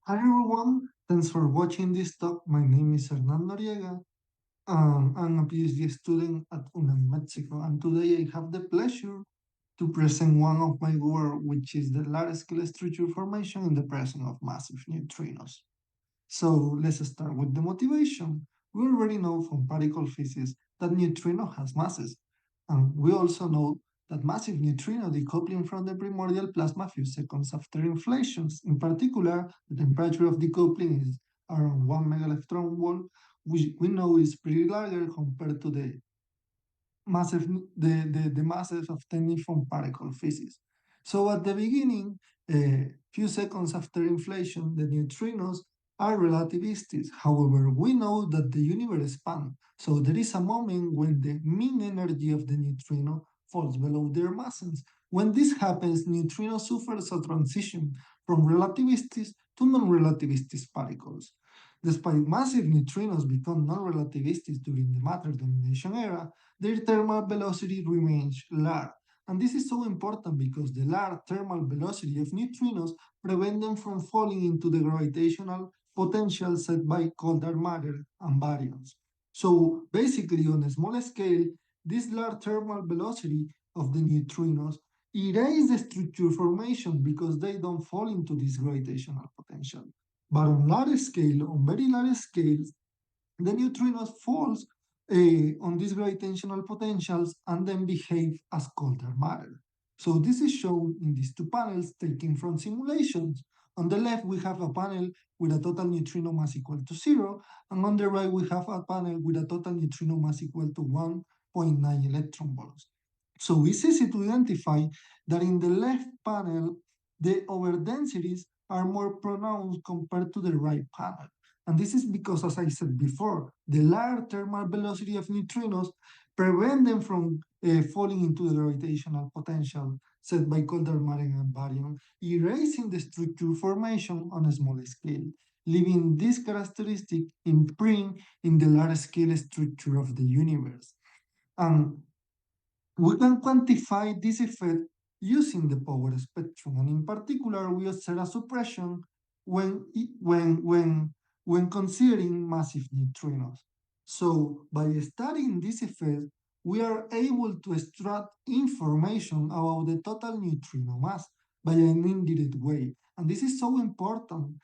Hi everyone, thanks for watching this talk. My name is Hernan Noriega. I'm a PhD student at UNAM Mexico, and today I have the pleasure to present one of my work, which is the large-scale structure formation in the presence of massive neutrinos. So let's start with the motivation. We already know from particle physics that neutrino has masses, and we also know that massive neutrino decoupling from the primordial plasma a few seconds after inflations. In particular, the temperature of decoupling is around 1 megaelectron volt, which we know is pretty larger compared to massive the masses of tiny from particle physics. So at the beginning, a few seconds after inflation, the neutrinos are relativistic. However, we know that the universe expands. So there is a moment when the mean energy of the neutrino falls below their masses. When this happens, neutrino suffers a transition from relativistic to non-relativistic particles. Despite massive neutrinos become non-relativistic during the matter domination era, their thermal velocity remains large. And this is so important because the large thermal velocity of neutrinos prevent them from falling into the gravitational potential set by colder matter and baryons. So basically, on a small scale, this large thermal velocity of the neutrinos erase the structure formation because they don't fall into this gravitational potential. But on large scale, on very large scales, the neutrinos falls on these gravitational potentials and then behave as colder matter. So this is shown in these two panels taken from simulations. On the left, we have a panel with a total neutrino mass equal to 0, and on the right, we have a panel with a total neutrino mass equal to 1.9 electron volts. So it's easy to identify that in the left panel, the overdensities are more pronounced compared to the right panel. And this is because, as I said before, the large thermal velocity of neutrinos prevent them from falling into the gravitational potential set by colder matter and baryon, erasing the structure formation on a small scale, leaving this characteristic imprint in the large scale structure of the universe. And we can quantify this effect using the power spectrum, and in particular, we observe a suppression when considering massive neutrinos. So, by studying this effect, we are able to extract information about the total neutrino mass by an indirect way. And this is so important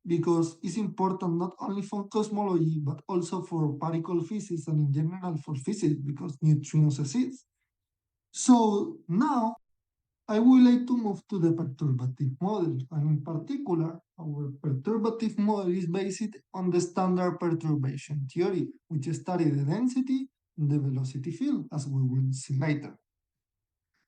because it's important not only for cosmology, but also for particle physics and in general for physics because neutrinos exist. So now I would like to move to the perturbative model, and in particular, our perturbative model is based on the standard perturbation theory, which studies the density and the velocity field, as we will see later.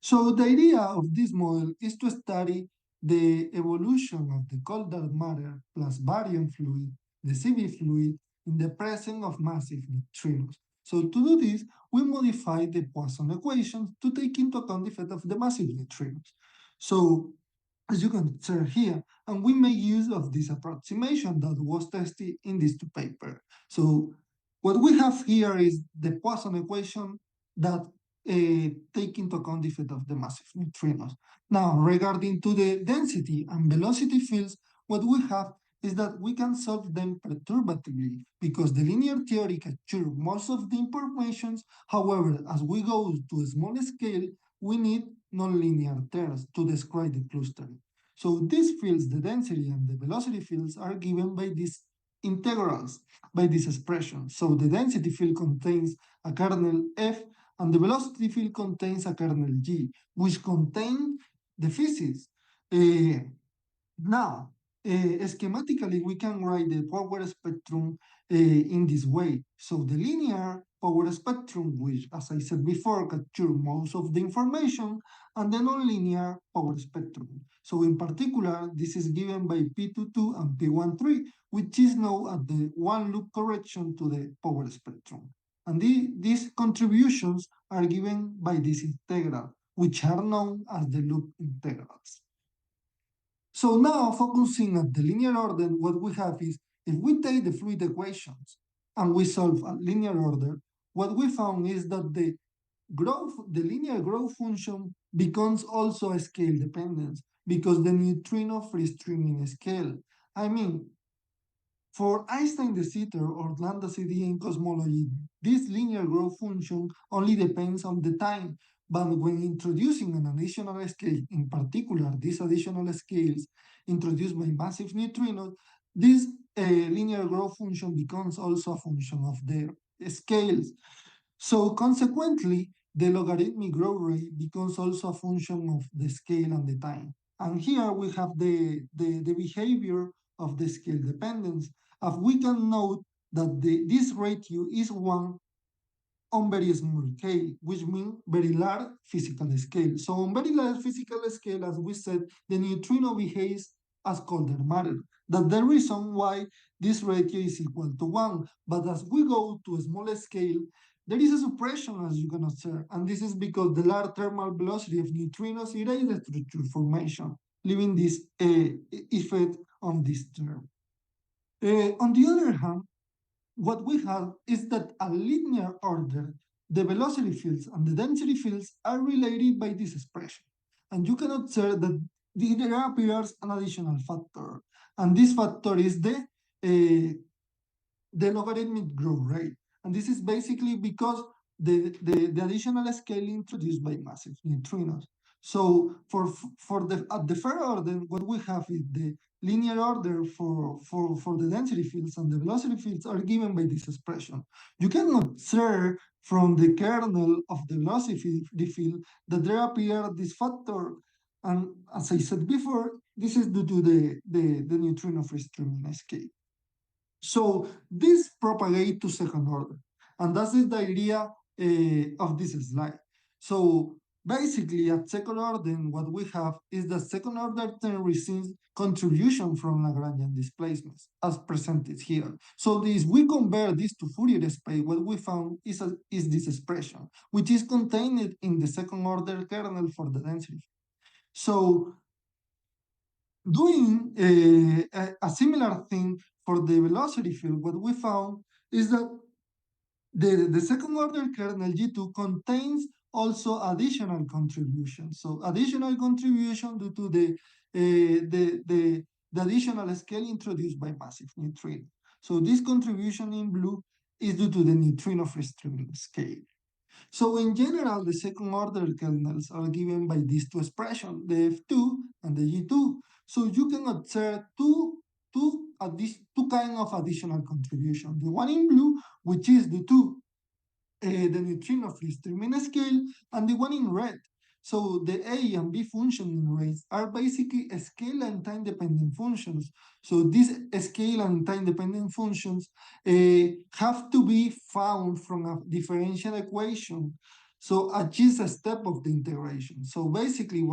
So the idea of this model is to study the evolution of the cold dark matter plus baryon fluid, the CV fluid, in the presence of massive neutrinos. So to do this, we modify the Poisson equations to take into account the effect of the massive neutrinos. So as you can observe here, and we make use of this approximation that was tested in these two papers. So what we have here is the Poisson equation that take into account the effect of the massive neutrinos. Now, regarding to the density and velocity fields, what we have is that we can solve them perturbatively because the linear theory captures most of the information. However, as we go to a small scale, we need nonlinear terms to describe the clustering. So these fields, the density and the velocity fields, are given by these integrals, by this expression. So the density field contains a kernel F, and the velocity field contains a kernel G, which contain the physics. Now, schematically, we can write the power spectrum in this way. So the linear power spectrum, which, as I said before, capture most of the information, and the nonlinear power spectrum. So in particular, this is given by P22 and P13, which is known as the one-loop correction to the power spectrum. And these contributions are given by this integral, which are known as the loop integrals. So now focusing at the linear order, what we have is if we take the fluid equations and we solve a linear order, what we found is that the linear growth function becomes also a scale dependence because the neutrino free streaming scale. I mean, for Einstein de Sitter or lambda CDA in cosmology, this linear growth function only depends on the time. But when introducing an additional scale, in particular, these additional scales introduced by massive neutrinos, this linear growth function becomes also a function of their scales. So consequently, the logarithmic growth rate becomes also a function of the scale and the time. And here we have the behavior of the scale dependence. As we can note that this ratio is 1 on very small scale, which means very large physical scale. So on very large physical scale, as we said, the neutrino behaves as colder matter. That's the reason why this ratio is equal to 1. But as we go to a smaller scale, there is a suppression, as you can observe, and this is because the large thermal velocity of neutrinos erases the structure formation, leaving this effect on this term. On the other hand, what we have is that a linear order, the velocity fields and the density fields are related by this expression. And you can observe that there appears an additional factor. And this factor is the logarithmic growth rate. And this is basically because the additional scale introduced by massive neutrinos. So for the at the first order, what we have is the linear order for the density fields and the velocity fields are given by this expression. You can observe from the kernel of the velocity field that there appear this factor. And as I said before, this is due to the neutrino free streaming scale. So this propagate to second order. And that is the idea of this slide. So basically at second order, what we have is the second order term receives contribution from Lagrangian displacements as presented here. So this we convert this to Fourier space, what we found is this expression, which is contained in the second order kernel for the density. So doing a similar thing for the velocity field, what we found is that the second order kernel G2 contains also additional contributions. So additional contribution due to the additional scale introduced by massive neutrino. So this contribution in blue is due to the neutrino free streaming scale. So in general, the second order kernels are given by these two expressions, the F2 and the G2. So you can observe two kind of additional contribution. The one in blue, which is due to the neutrino free streaming scale, and the one in red. So the A and B function in rates are basically scale and time dependent functions. So these scale and time dependent functions have to be found from a differential equation. So at each step of the integration. So basically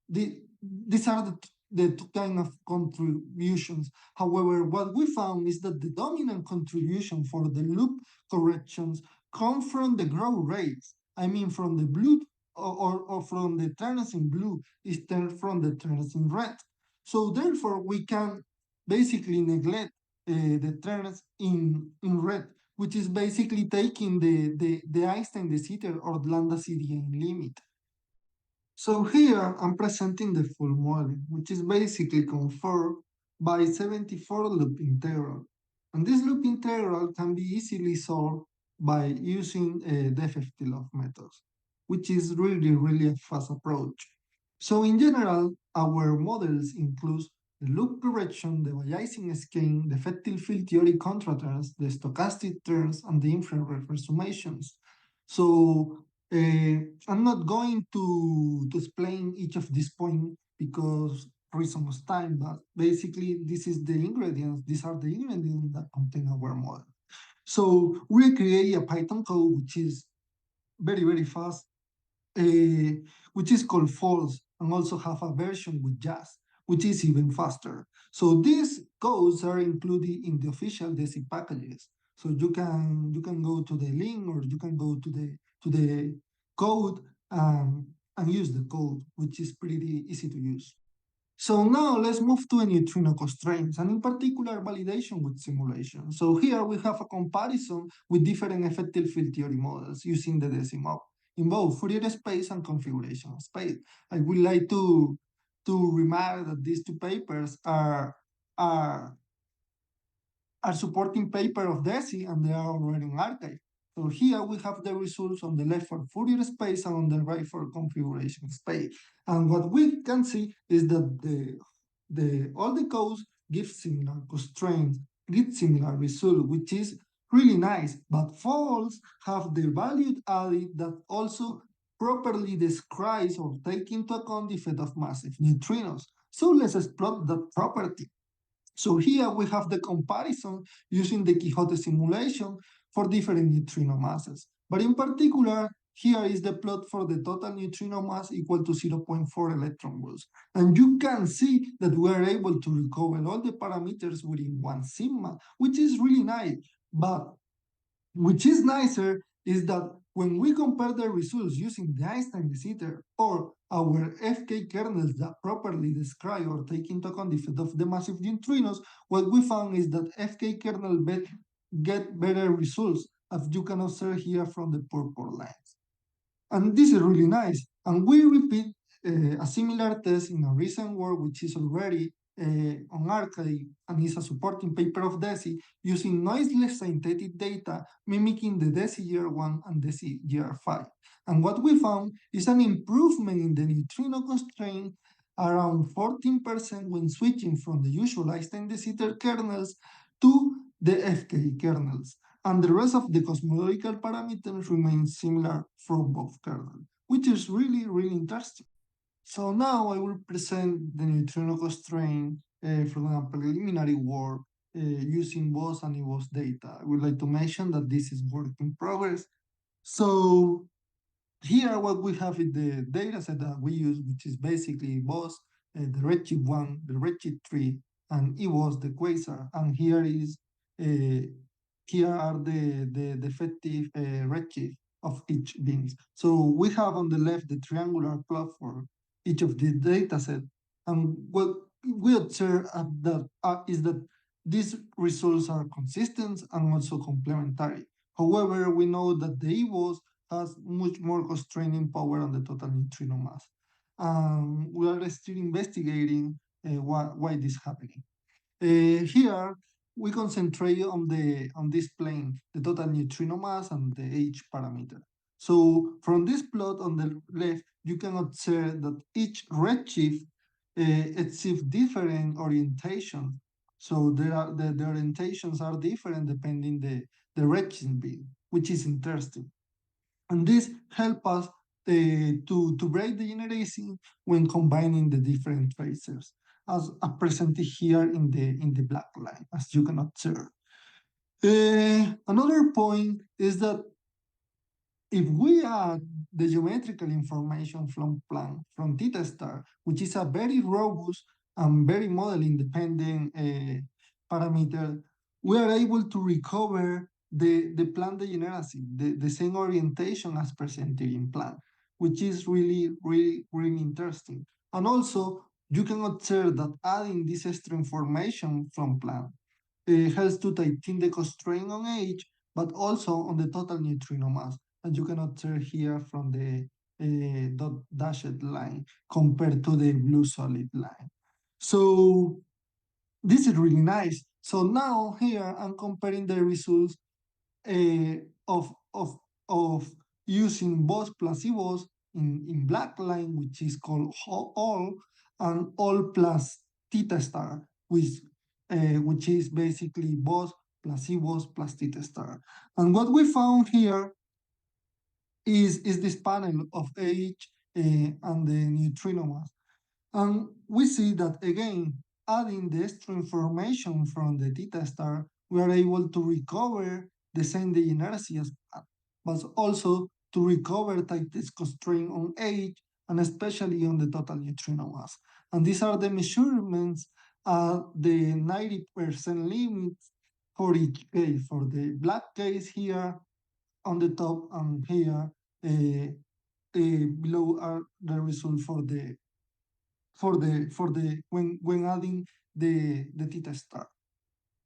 these are the two kind of contributions. However, what we found is that the dominant contribution for the loop corrections come from the growth rates. I mean, from the blue or from the turns in blue instead from the turns in red. So therefore, we can basically neglect the turns in red, which is basically taking the Einstein de Sitter or lambda CDA limit. So here I'm presenting the full model, which is basically conferred by 74 loop integral. And this loop integral can be easily solved by using the FFT-love methods, which is really a fast approach. So in general, our models include the loop correction, the Bayesian scheme, the effective field theory contraterms, the stochastic terms, and the inference reference summations. So I'm not going to explain each of these points because reason of time, but basically these are the ingredients that contain our model. So we create a Python code which is very fast, which is called false, and also have a version with Jazz, which is even faster. So these codes are included in the official DESI packages. So you can go to the link or you can go to the code and use the code, which is pretty easy to use. So now let's move to a neutrino constraints, and in particular validation with simulation. So here we have a comparison with different effective field theory models using the DESI model in both Fourier space and configuration space. I would like to remark that these two papers are are supporting paper of DESI and they are already in archive. So here we have the results on the left for Fourier space and on the right for configuration space. And what we can see is that all the codes give similar constraints, give similar result, which is really nice. But false have the value added that also properly describes or take into account the effect of massive neutrinos. So let's explore that property. So here we have the comparison using the Quixote simulation for different neutrino masses. But in particular, here is the plot for the total neutrino mass equal to 0.4 electron volts. And you can see that we are able to recover all the parameters within one sigma, which is really nice. But which is nicer is that when we compare the results using the Einstein de Sitter or our FK kernels that properly describe or take into account the effect of the massive neutrinos, what we found is that FK kernel get better results, as you can observe here from the purple lines. And this is really nice. And we repeat a similar test in a recent work, which is already on archive and is a supporting paper of DESI using noiseless synthetic data mimicking the DESI year 1 and DESI year 5. And what we found is an improvement in the neutrino constraint around 14% when switching from the usual Einstein de Sitter kernels to the FK kernels, and the rest of the cosmological parameters remain similar for both kernels, which is really, really interesting. So now I will present the neutrino constraint from a preliminary work using BOS and eBOS data. I would like to mention that this is work in progress. So here what we have is the data set that we use, which is basically BOS, the Redshift 1, the Redshift 3, and eBOS, the quasar. And here are the effective redshift of each beams. So we have on the left the triangular plot for each of the data set. And what we observe is that these results are consistent and also complementary. However, we know that the eBOS has much more constraining power on the total neutrino mass. We are still investigating why this is happening. Here, we concentrate on this plane, the total neutrino mass and the H parameter. So from this plot on the left, you can observe that each redshift achieves different orientation. So the orientations are different depending the redshift beam, which is interesting. And this helps us to break the generation when combining the different tracers, as presented here in the black line, as you can observe. Another point is that if we add the geometrical information from Planck, from theta star, which is a very robust and very model independent parameter, we are able to recover the Planck degeneracy, the same orientation as presented in Planck, which is really, really, really interesting. And also, you can observe that adding this extra information from Planck helps to tighten the constraint on H, but also on the total neutrino mass, as you can observe here from the dot dashed line compared to the blue solid line. So this is really nice. So now here I'm comparing the results uh, of, of, of using both placebos in black line, which is called all, and all plus theta star, which is basically both placebos plus theta star. And what we found here is this panel of H and the neutrino mass. And we see that again, adding the extra information from the theta star, we are able to recover the same degeneracy as Planck, but also to recover tightest constraint on H and especially on the total neutrino mass. And these are the measurements at the 90% limits for each case. For the black case here on the top and here below are the result for the when adding the theta star.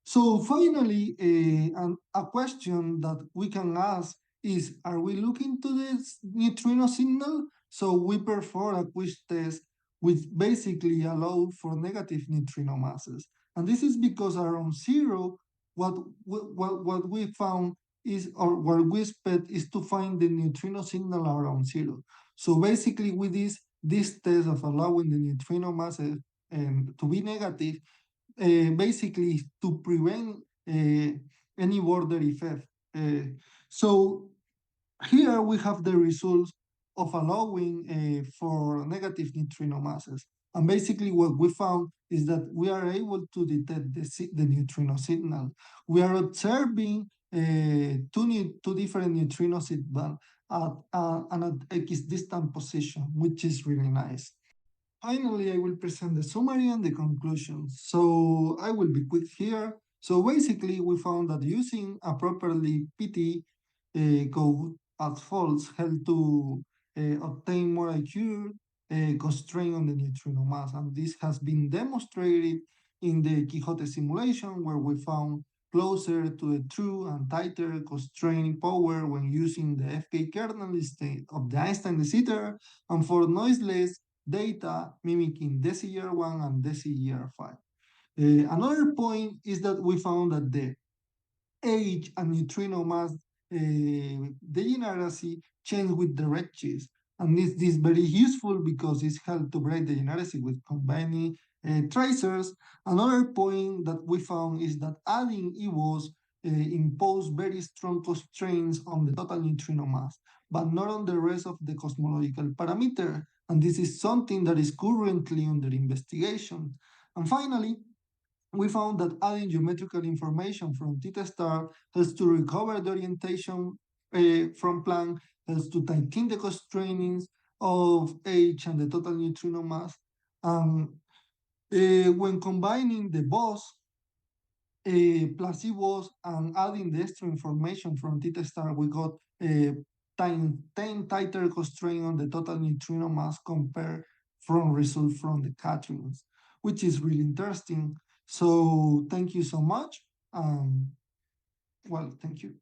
So finally, a question that we can ask is, are we looking to this neutrino signal? So we perform a quiz test which basically allow for negative neutrino masses. And this is because around zero, what we found is, or what we expect is to find the neutrino signal around zero. So basically, with this test of allowing the neutrino masses to be negative, basically to prevent any border effect. So here we have the results of allowing for negative neutrino masses. And basically what we found is that we are able to detect the neutrino signal. We are observing two different neutrino signals at an equidistant position, which is really nice. Finally, I will present the summary and the conclusions. So I will be quick here. So basically, we found that using a properly PT code at faults helped to obtain more accurate constraint on the neutrino mass. And this has been demonstrated in the Quixote simulation, where we found closer to a true and tighter constraining power when using the FK kernel instead of the Einstein de Sitter, and for noiseless data mimicking DESI year 1 and DESI year 5. Another point is that we found that the age and neutrino mass degeneracy change with the redshifts. And this is very useful because it's helped to break degeneracy with combining tracers. Another point that we found is that adding EVOs impose very strong constraints on the total neutrino mass, but not on the rest of the cosmological parameter. And this is something that is currently under investigation. And finally, we found that adding geometrical information from theta star helps to recover the orientation from Planck, helps to tighten the constraints of H and the total neutrino mass. When combining the BOS, placebos, and adding the extra information from theta star, we got a 10 tighter constraint on the total neutrino mass compared from result from the cations, which is really interesting. So thank you so much. Well, thank you.